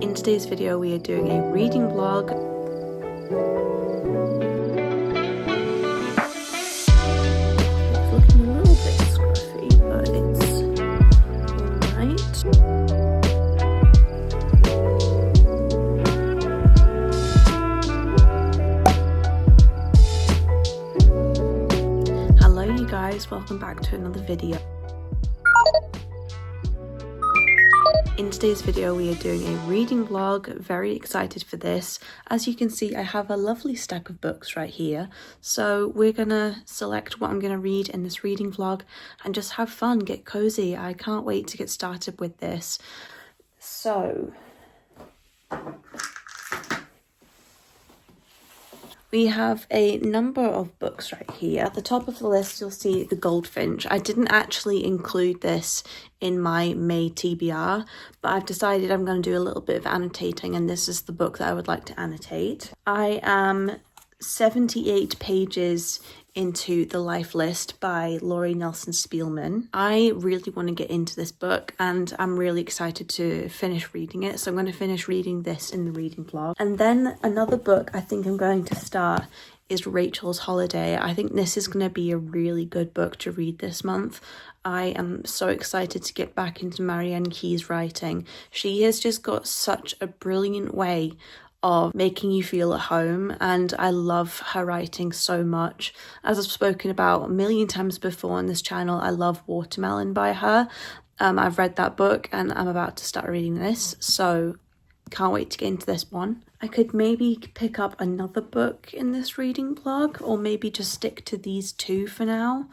In today's video we are doing a reading vlog. It's looking a little bit scruffy, but it's alright. Hello you guys, welcome back to another video. In today's video we are doing a reading vlog. Very excited for this. As you can see, I have a lovely stack of books right here, so we're gonna select what I'm gonna read in this reading vlog and just have fun, get cozy. I can't wait to get started with this. So we have a number of books right here. At the top of the list, you'll see The Goldfinch. I didn't actually include this in my May TBR, but I've decided I'm going to do a little bit of annotating, and this is the book that I would like to annotate. I am 78 pages into The Life List by Laurie Nelson Spielman. I really want to get into this book and I'm really excited to finish reading it, so I'm going to finish reading this in the reading vlog. And then another book I think I'm going to start is Rachel's Holiday. I think this is going to be a really good book to read this month. I am so excited to get back into Marianne Key's writing. She has just got such a brilliant way of making you feel at home, and I love her writing so much. As I've spoken about a million times before on this channel, I love Watermelon by her. I've read that book and I'm about to start reading this, so can't wait to get into this one. I could maybe pick up another book in this reading vlog, or maybe just stick to these two for now.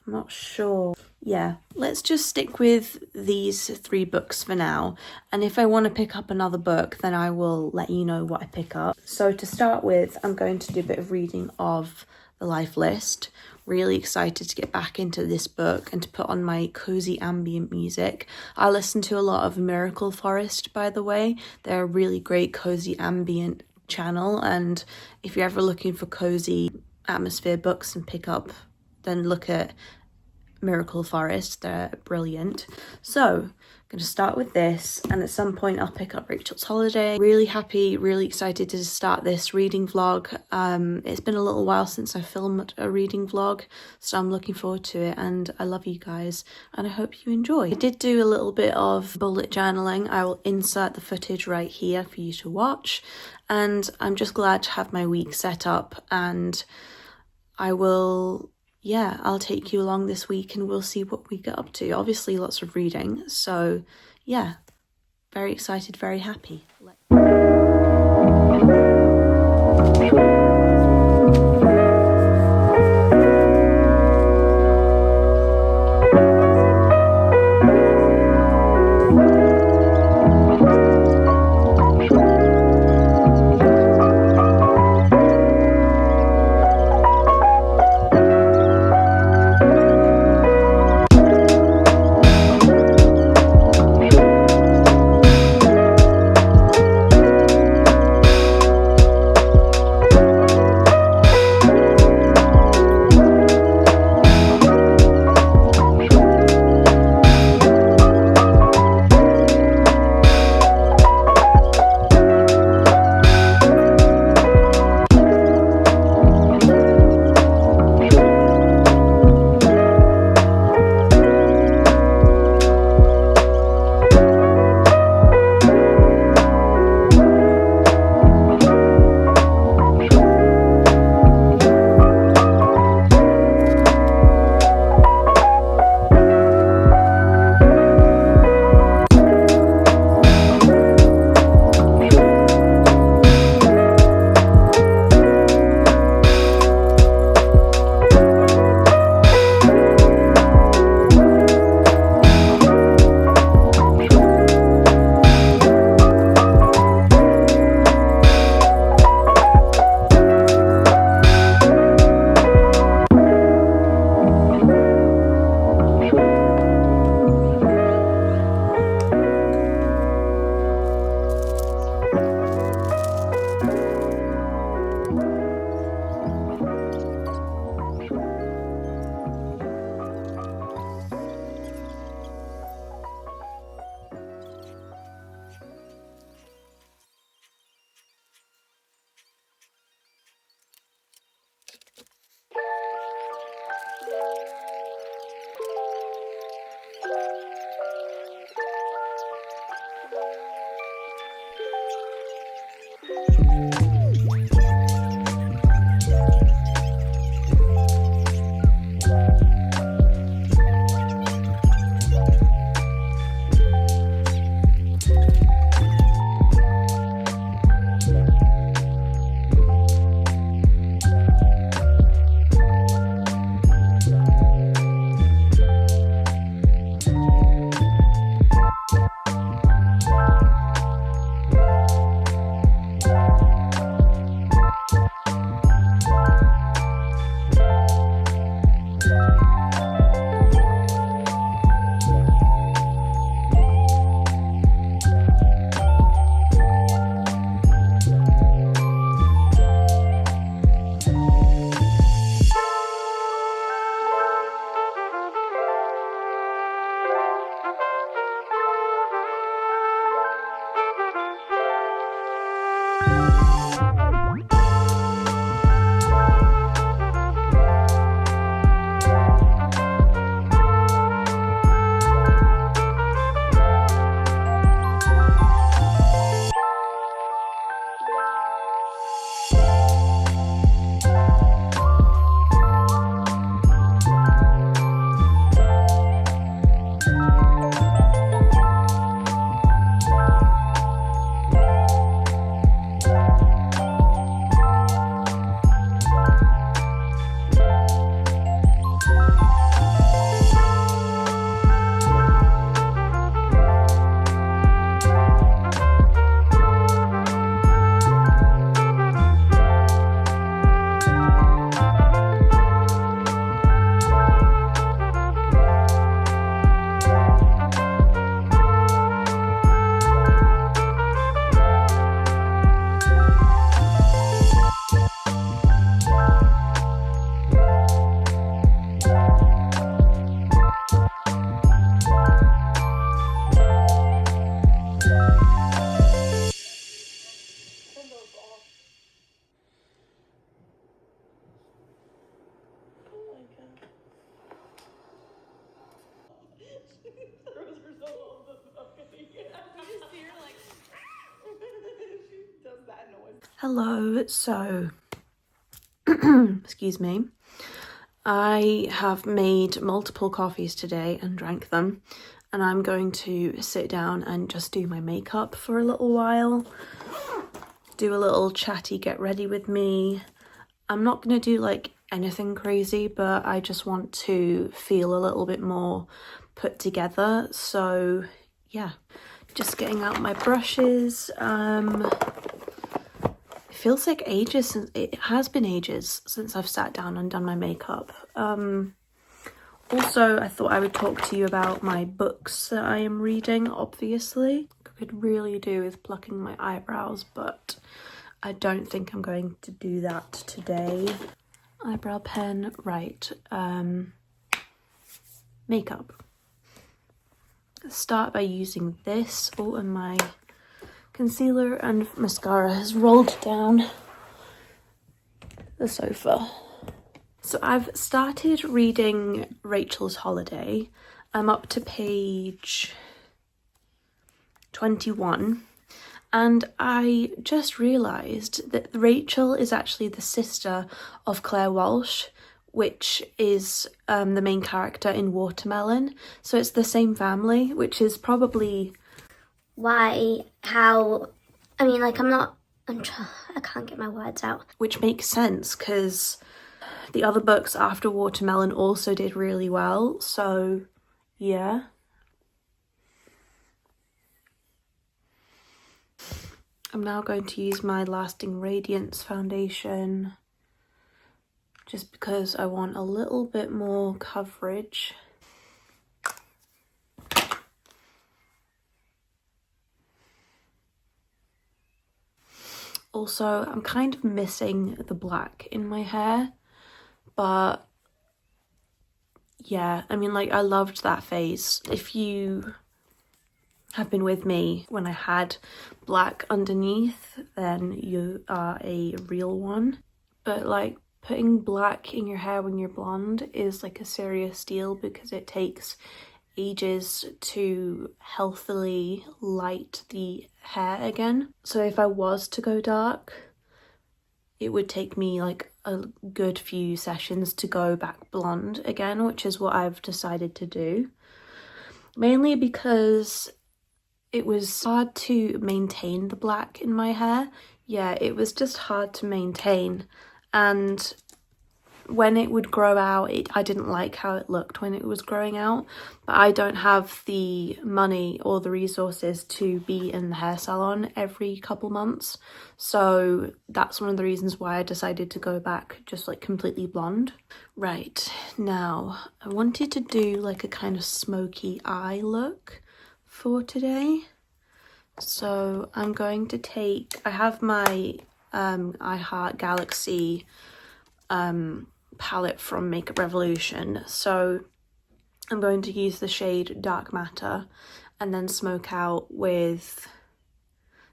I'm not sure. Yeah, let's just stick with these three books for now, and if I want to pick up another book then I will let you know what I pick up. So to start with, I'm going to do a bit of reading of The Life List. Really excited to get back into this book and to put on my cozy ambient music. I listen to a lot of Miracle Forest, by the way. They're a really great cozy ambient channel, and if you're ever looking for cozy atmosphere books and pick up, then look at Miracle Forest. They're brilliant. So I'm going to start with this, and at some point I'll pick up Rachel's Holiday. Really happy, really excited to start this reading vlog. It's been a little while since I filmed a reading vlog, so I'm looking forward to it, and I love you guys and I hope you enjoy. I did do a little bit of bullet journaling. I will insert the footage right here for you to watch, and I'm just glad to have my week set up, and I'll take you along this week and we'll see what we get up to. Obviously lots of reading, so yeah, very excited, very happy. Hello, so excuse me. I have made multiple coffees today and drank them, and I'm going to sit down and just do my makeup for a little while. Do a little chatty get ready with me. I'm not going to do like anything crazy, but I just want to feel a little bit more put together. So yeah, just getting out my brushes. It feels like ages since, it has been ages since I've sat down and done my makeup. Also, I thought I would talk to you about my books that I am reading, obviously. I could really do with plucking my eyebrows, but I don't think I'm going to do that today. Eyebrow pen, right. Makeup. Start by using this. Oh, and my concealer and mascara has rolled down the sofa. So I've started reading Rachel's Holiday. I'm up to page 21, and I just realised that Rachel is actually the sister of Claire Walsh, which is the main character in Watermelon. So it's the same family, which is probably I can't get my words out. Which makes sense, because the other books after Watermelon also did really well, so yeah. I'm now going to use my Lasting Radiance foundation, just because I want a little bit more coverage. Also, I'm kind of missing the black in my hair, but yeah, I mean, like, I loved that phase. If you have been with me when I had black underneath, then you are a real one. But like, putting black in your hair when you're blonde is like a serious deal, because it takes ages to healthily light the hair again. So if I was to go dark, it would take me like a good few sessions to go back blonde again, which is what I've decided to do. Mainly because it was hard to maintain the black in my hair. Yeah, it was just hard to maintain, and when it would grow out, I didn't like how it looked when it was growing out. But I don't have the money or the resources to be in the hair salon every couple months, so that's one of the reasons why I decided to go back just like completely blonde. Right, now I wanted to do like a kind of smoky eye look for today, so I'm going to take, I have my I Heart Galaxy palette from Makeup Revolution, so I'm going to use the shade Dark Matter and then smoke out with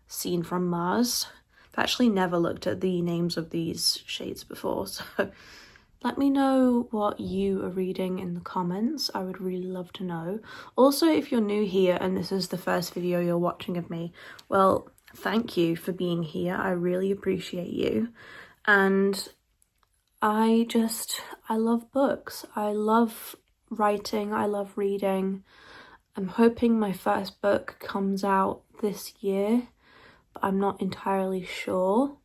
Scene from Mars. I've actually never looked at the names of these shades before, so let me know what you are reading in the comments. I would really love to know. Also, if you're new here and this is the first video you're watching of me, well, thank you for being here. I really appreciate you. And I love books. I love writing. I love reading. I'm hoping my first book comes out this year, but I'm not entirely sure.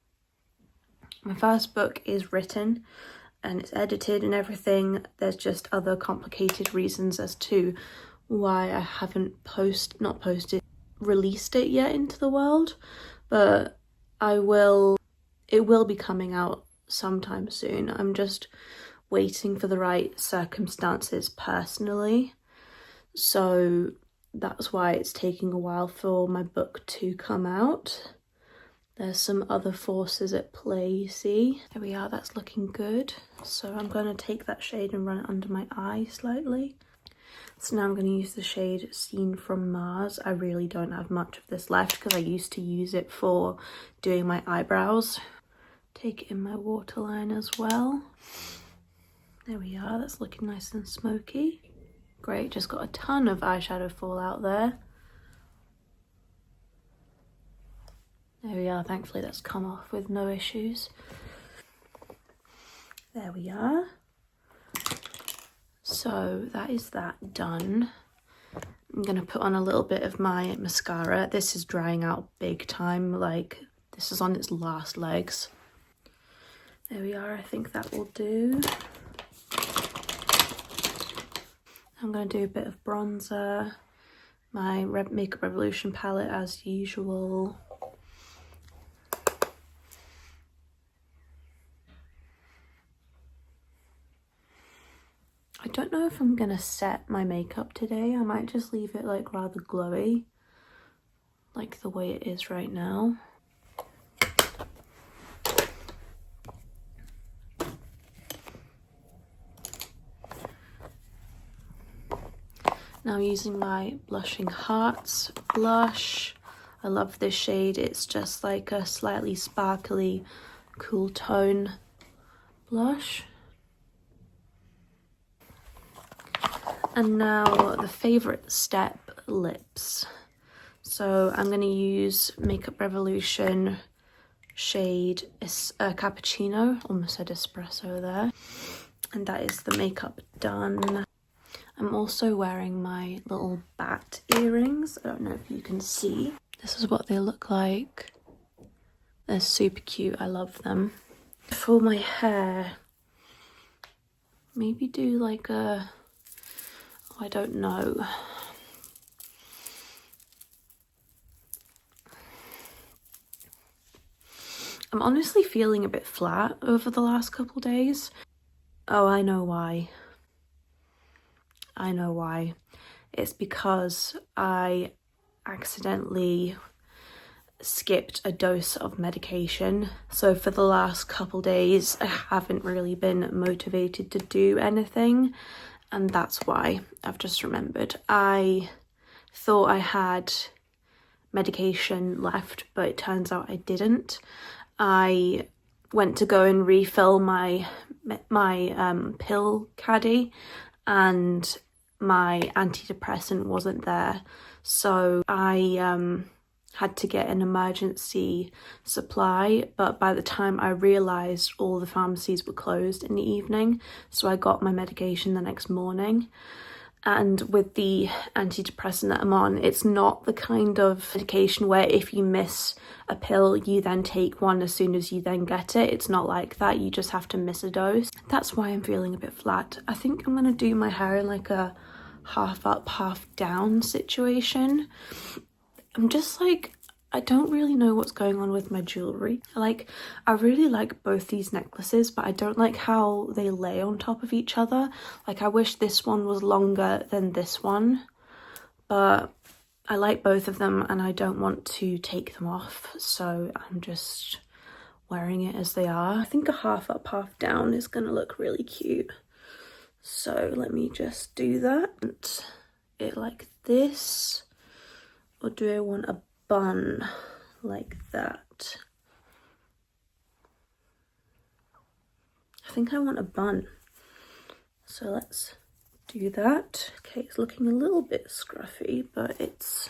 My first book is written and it's edited and everything. There's just other complicated reasons as to why I haven't released it yet into the world, but it will be coming out sometime soon. I'm just waiting for the right circumstances personally, so that's why it's taking a while for my book to come out. There's some other forces at play, you see. There we are, that's looking good. So I'm going to take that shade and run it under my eye slightly. So now I'm going to use the shade Scene from Mars. I really don't have much of this left because I used to use it for doing my eyebrows. Take it in my waterline as well. There we are, that's looking nice and smoky. Great, just got a ton of eyeshadow fallout there. There we are, thankfully that's come off with no issues. There we are. So that is that done. I'm gonna put on a little bit of my mascara. This is drying out big time, like this is on its last legs. There we are, I think that will do. I'm gonna do a bit of bronzer, my Makeup Revolution palette as usual. I don't know if I'm gonna set my makeup today. I might just leave it like rather glowy, like the way it is right now. Now using my Blushing Hearts blush. I love this shade. It's just like a slightly sparkly, cool tone blush. And now the favourite step, lips. So I'm going to use Makeup Revolution shade Cappuccino, almost said espresso there. And that is the makeup done. I'm also wearing my little bat earrings. I don't know if you can see. This is what they look like. They're super cute, I love them. For my hair, maybe do like a, I don't know. I'm honestly feeling a bit flat over the last couple days. Oh, I know why. I know why. It's because I accidentally skipped a dose of medication. So for the last couple days, I haven't really been motivated to do anything. And that's why. I've just remembered. I thought I had medication left, but it turns out I didn't. I went to go and refill my pill caddy, and my antidepressant wasn't there, so I had to get an emergency supply, but by the time I realised, all the pharmacies were closed in the evening, so I got my medication the next morning. And with the antidepressant that I'm on, it's not the kind of medication where if you miss a pill, you then take one as soon as you then get it. It's not like that. You just have to miss a dose. That's why I'm feeling a bit flat. I think I'm going to do my hair in like a half up, half down situation. I'm just like, I don't really know what's going on with my jewellery. Like, I really like both these necklaces, but I don't like how they lay on top of each other. Like, I wish this one was longer than this one, but I like both of them and I don't want to take them off, so I'm just wearing it as they are. I think a half up, half down is gonna look really cute. So let me just do that. It like this, or do I want a bun like that? I think I want a bun, so let's do that. Okay, it's looking a little bit scruffy, but it's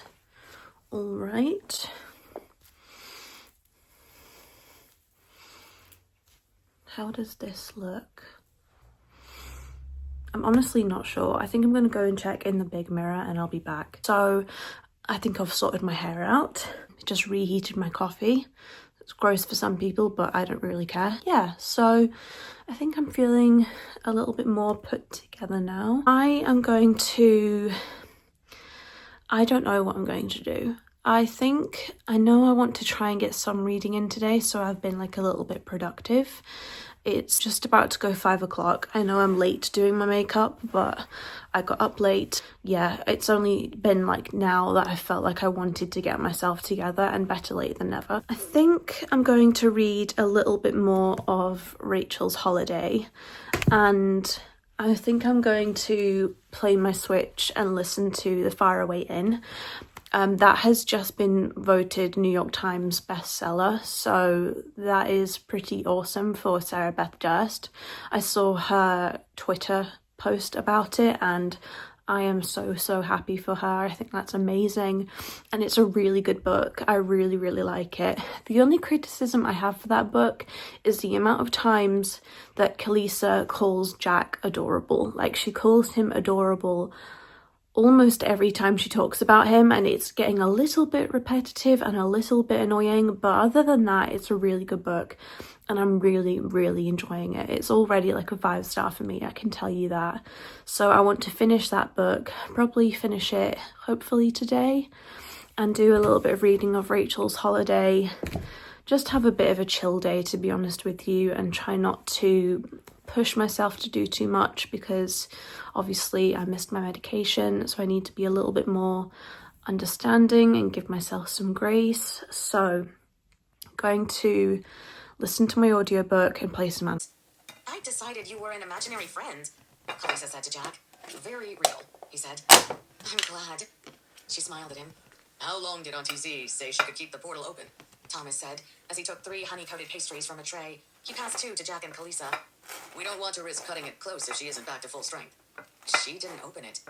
all right. How does this look? I'm honestly not sure. I think I'm going to go and check in the big mirror and I'll be back. So I think I've sorted my hair out. Just reheated my coffee. It's gross for some people, but I don't really care. Yeah, so I think I'm feeling a little bit more put together now. I don't know what I'm going to do. I know I want to try and get some reading in today, so I've been like a little bit productive. It's just about to go 5 o'clock. I know I'm late doing my makeup, but I got up late. Yeah, it's only been like now that I felt like I wanted to get myself together, and better late than never. I think I'm going to read a little bit more of Rachel's Holiday, and I think I'm going to play my Switch and listen to The Faraway Inn. That has just been voted New York Times bestseller, so that is pretty awesome for Sarah Beth Durst. I saw her Twitter post about it and I am so happy for her. I think that's amazing, and it's a really good book. I really like it. The only criticism I have for that book is the amount of times that Kalisa calls Jack adorable. Like, she calls him adorable almost every time she talks about him, and it's getting a little bit repetitive and a little bit annoying, but other than that, it's a really good book and I'm really enjoying it. It's already like a 5-star for me, I can tell you that. So I want to finish that book, probably finish it hopefully today, and do a little bit of reading of Rachel's Holiday. Just have a bit of a chill day, to be honest with you, and try not to push myself to do too much, because obviously I missed my medication, so I need to be a little bit more understanding and give myself some grace. So I'm going to listen to my audiobook and play some answers. I decided you were an imaginary friend, Clarissa said to Jack. Very real, he said. I'm glad. She smiled at him. How long did Auntie Z say she could keep the portal open? Thomas said, as he took 3 honey-coated pastries from a tray. He passed 2 to Jack and Kalisa. We don't want to risk cutting it close if she isn't back to full strength. She didn't open it.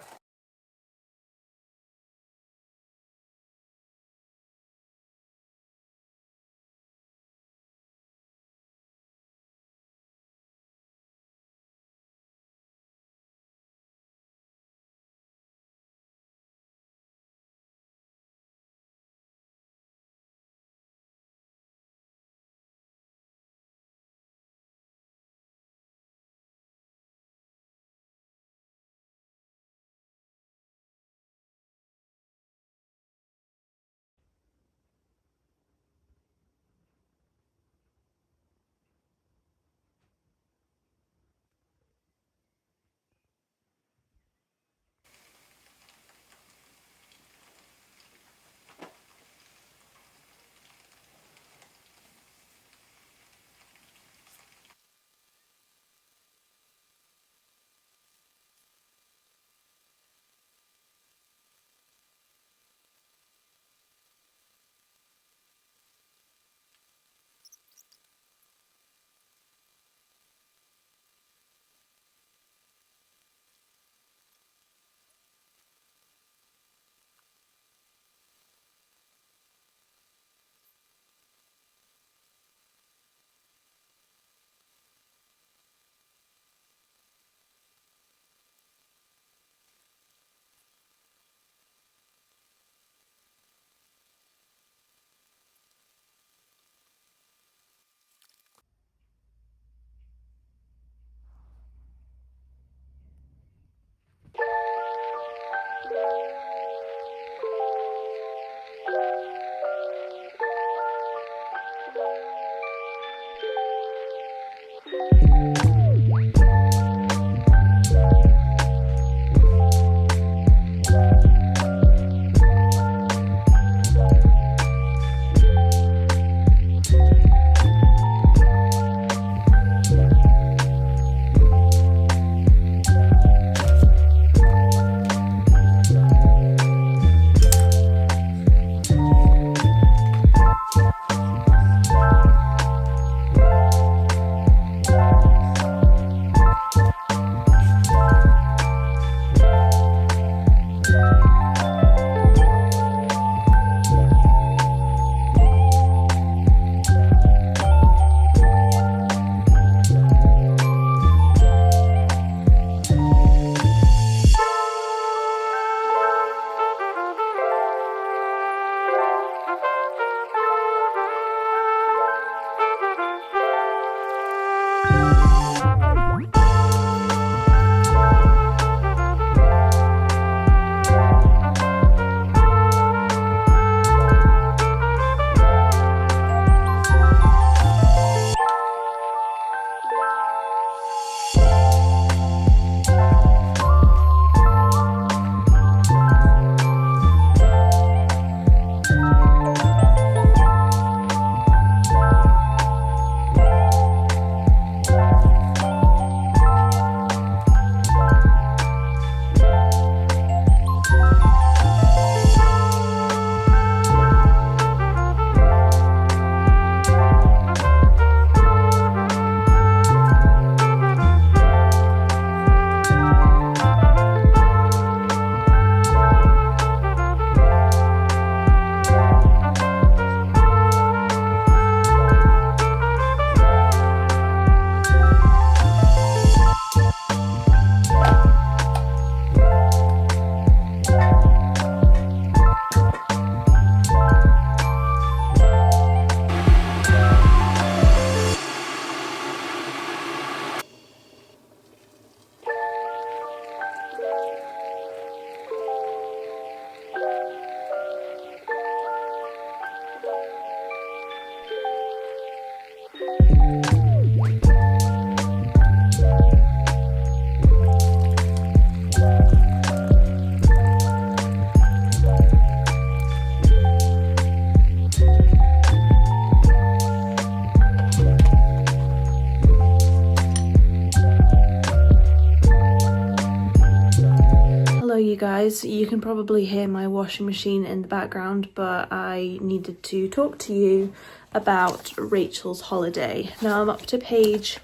guys, you can probably hear my washing machine in the background, but I needed to talk to you about Rachel's holiday. Now I'm up to page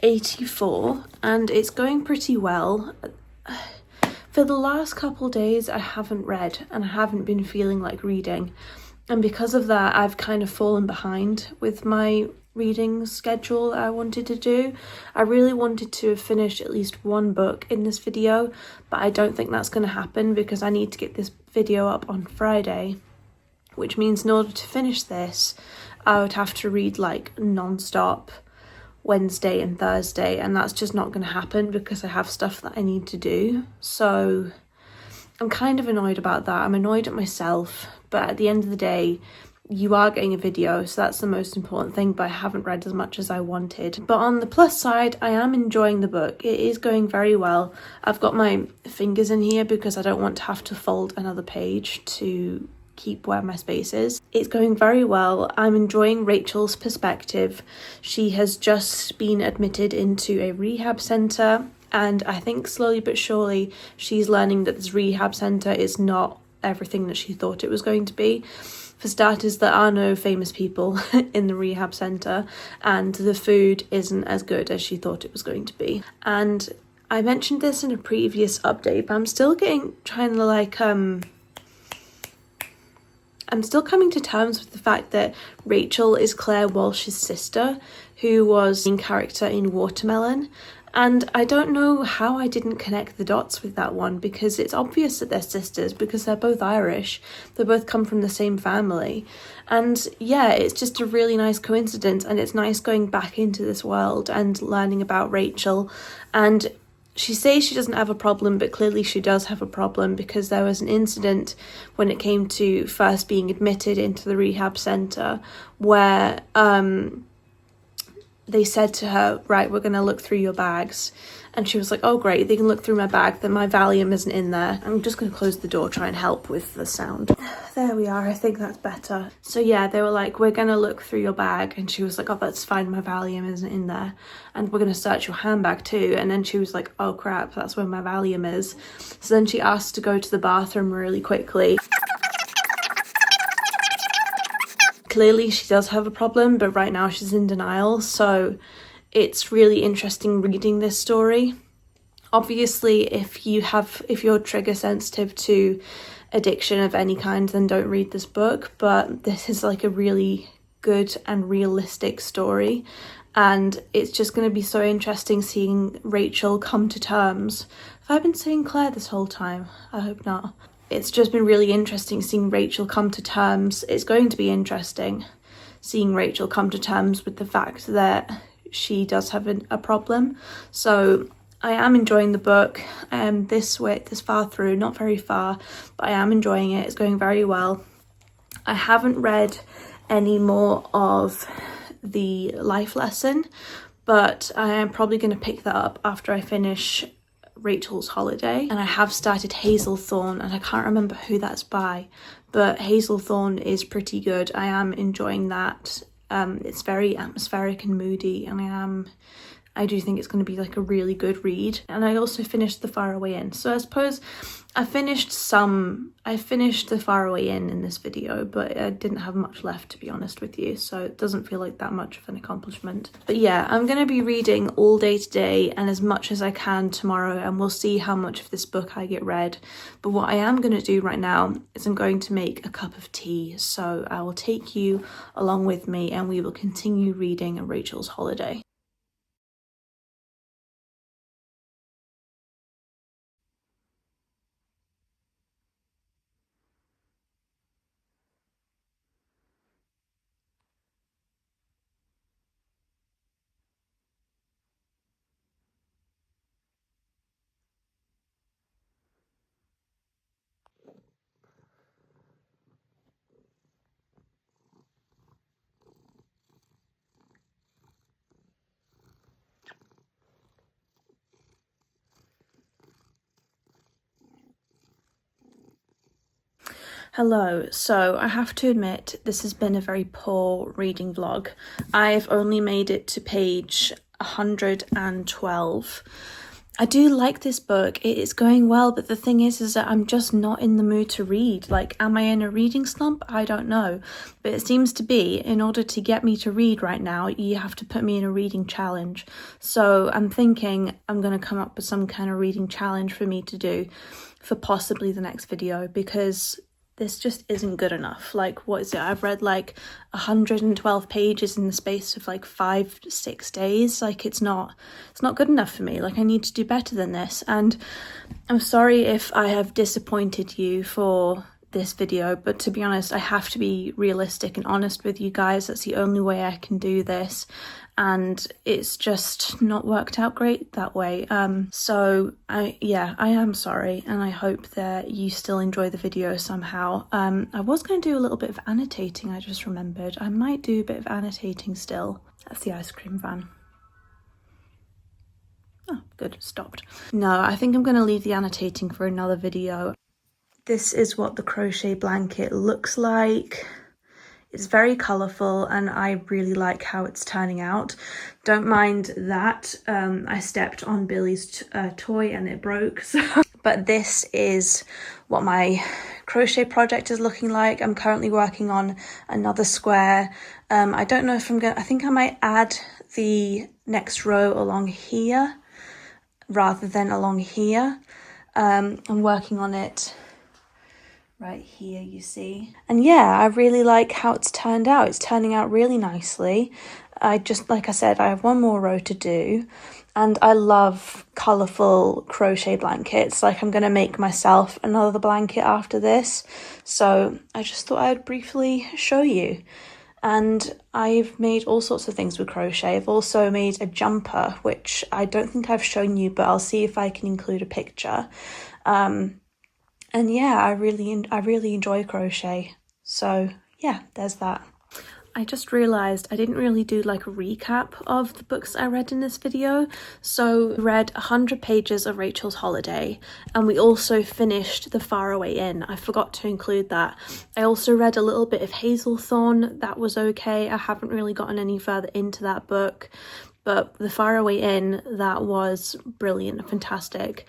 84 and it's going pretty well. For the last couple days I haven't read and I haven't been feeling like reading, and because of that I've kind of fallen behind with my reading schedule I wanted to do. I really wanted to have finished at least one book in this video, but I don't think that's going to happen because I need to get this video up on Friday, which means in order to finish this I would have to read like non-stop Wednesday and Thursday, and that's just not going to happen because I have stuff that I need to do. So I'm kind of annoyed about that. I'm annoyed at myself, but at the end of the day you are getting a video, so that's the most important thing, but I haven't read as much as I wanted. But on the plus side, I am enjoying the book. It is going very well. I've got my fingers in here because I don't want to have to fold another page to keep where my space is. It's going very well. I'm enjoying Rachel's perspective. She has just been admitted into a rehab centre, and I think slowly but surely she's learning that this rehab centre is not everything that she thought it was going to be. For starters, there are no famous people in the rehab centre, and the food isn't as good as she thought it was going to be. And I mentioned this in a previous update, but I'm still I'm still coming to terms with the fact that Rachel is Claire Walsh's sister, who was the main character in Watermelon. And I don't know how I didn't connect the dots with that one, because it's obvious that they're sisters because they're both Irish. They both come from the same family. And yeah, it's just a really nice coincidence, and it's nice going back into this world and learning about Rachel. And she says she doesn't have a problem, but clearly she does have a problem, because there was an incident when it came to first being admitted into the rehab centre where they said to her, right, we're going to look through your bags. And she was like, oh great, they can look through my bag, then my Valium isn't in there. I'm just going to close the door, try and help with the sound. There we are, I think that's better. So yeah, they were like, we're going to look through your bag. And she was like, oh, that's fine, my Valium isn't in there. And we're going to search your handbag too. And then she was like, oh crap, that's where my Valium is. So then she asked to go to the bathroom really quickly. Clearly she does have a problem, but right now she's in denial, so it's really interesting reading this story. Obviously, if you're trigger sensitive to addiction of any kind, then don't read this book, but this is like a really good and realistic story, and it's just going to be so interesting seeing Rachel come to terms. Have I been saying Claire this whole time? I hope not. It's just been really interesting seeing Rachel come to terms. It's going to be interesting seeing Rachel come to terms with the fact that she does have a problem. So I am enjoying the book. This far through, not very far, but I am enjoying it. It's going very well. I haven't read any more of the life lesson, but I am probably going to pick that up after I finish Rachel's holiday. And I have started Hazelthorn, and I can't remember who that's by, but Hazelthorn is pretty good. I am enjoying that. It's very atmospheric and moody, and I do think it's going to be like a really good read. And I also finished The Faraway Inn, so I suppose I finished The Faraway Inn in this video, but I didn't have much left, to be honest with you, so it doesn't feel like that much of an accomplishment. But yeah, I'm going to be reading all day today and as much as I can tomorrow, and we'll see how much of this book I get read. But what I am going to do right now is I'm going to make a cup of tea, so I will take you along with me and we will continue reading Rachel's holiday. Hello, so I have to admit this has been a very poor reading vlog. I've only made it to page 112. I do like this book, it is going well, but the thing is that I'm just not in the mood to read. Like, am I in a reading slump? I don't know, but it seems to be, in order to get me to read right now, you have to put me in a reading challenge. So I'm thinking I'm going to come up with some kind of reading challenge for me to do for possibly the next video, because this just isn't good enough. Like, what is it? I've read like 112 pages in the space of like 5 to 6 days. Like, it's not good enough for me. Like, I need to do better than this. And I'm sorry if I have disappointed you for this video, but to be honest, I have to be realistic and honest with you guys. That's the only way I can do this, and it's just not worked out great that way. So I am sorry, and I hope that you still enjoy the video somehow. I was going to do a little bit of annotating, I just remembered. I might do a bit of annotating still. That's the ice cream van. Oh, good, stopped. No, I think I'm going to leave the annotating for another video. This is what the crochet blanket looks like. It's very colourful and I really like how it's turning out. Don't mind that I stepped on Billy's toy and it broke. So. But this is what my crochet project is looking like. I'm currently working on another square. I don't know if I think I might add the next row along here rather than along here. I'm working on it right here, you see. And yeah, I really like how it's turned out. It's turning out really nicely. Like I said, I have one more row to do, and I love colourful crochet blankets. Like, I'm going to make myself another blanket after this, so I just thought I'd briefly show you. And I've made all sorts of things with crochet. I've also made a jumper, which I don't think I've shown you, but I'll see if I can include a picture. And yeah, I really enjoy crochet. So yeah, there's that. I just realised I didn't really do like a recap of the books I read in this video. So we read 100 pages of Rachel's Holiday, and we also finished The Faraway Inn. I forgot to include that. I also read a little bit of Hazelthorn. That was okay. I haven't really gotten any further into that book, but The Faraway Inn, that was brilliant and fantastic.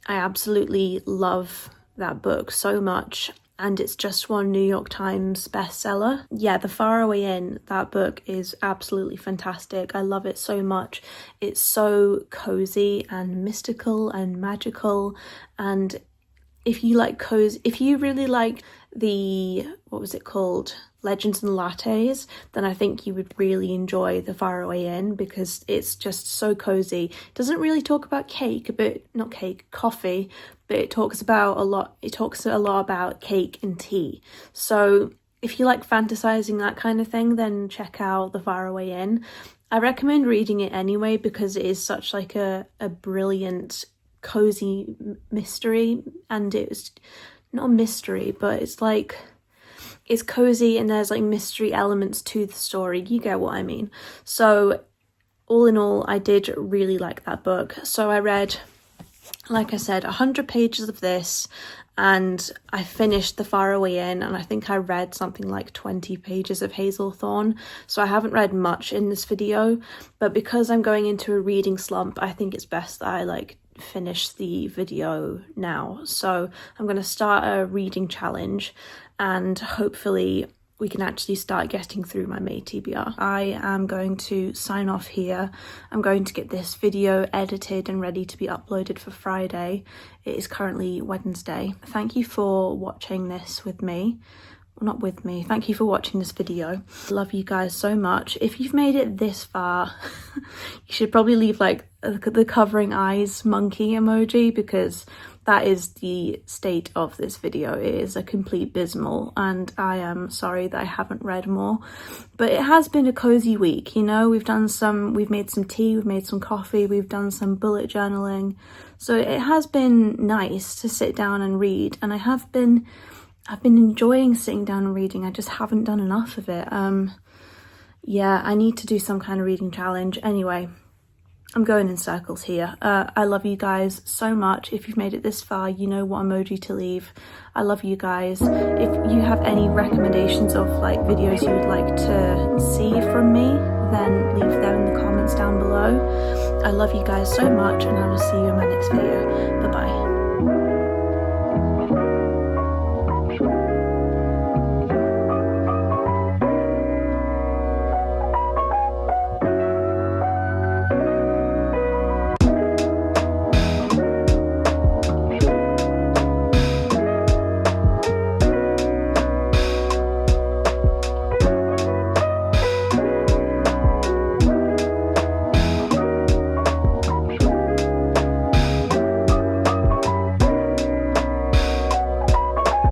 I absolutely love that book so much, and it's just won New York Times bestseller. Yeah, The Faraway Inn, that book is absolutely fantastic. I love it so much. It's so cozy and mystical and magical, and if you like cozy, if you really like the, what was it called, Legends and Lattes, then I think you would really enjoy The Faraway Inn, because it's just so cozy. It doesn't really talk about cake, but not cake, coffee, but it talks a lot about cake and tea. So if you like fantasizing that kind of thing, then check out The Faraway Inn. I recommend reading it anyway, because it is such like a brilliant cozy mystery, and it's not a mystery, but it's like, it's cozy and there's like mystery elements to the story. You get what I mean. So all in all, I did really like that book. So I read, like I said, 100 pages of this, and I finished The Faraway Inn, and I think I read something like 20 pages of Hazelthorn. So I haven't read much in this video, but because I'm going into a reading slump, I think it's best that I like finish the video now. So I'm going to start a reading challenge, and hopefully we can actually start getting through my May TBR. I am going to sign off here. I'm going to get this video edited and ready to be uploaded for Friday. It is currently Wednesday. Thank you for watching this with me. Not with me. Thank you for watching this video. I love you guys so much. If you've made it this far, you should probably leave like the covering eyes monkey emoji, because that is the state of this video. It is a complete abysmal, and I am sorry that I haven't read more. But it has been a cozy week, you know. We've made some tea, we've made some coffee, we've done some bullet journaling. So it has been nice to sit down and read, and I've been enjoying sitting down and reading. I just haven't done enough of it. Yeah, I need to do some kind of reading challenge. Anyway, I'm going in circles here. I love you guys so much. If you've made it this far, you know what emoji to leave. I love you guys. If you have any recommendations of like videos you would like to see from me, then leave them in the comments down below. I love you guys so much, and I will see you in my next video. Bye bye.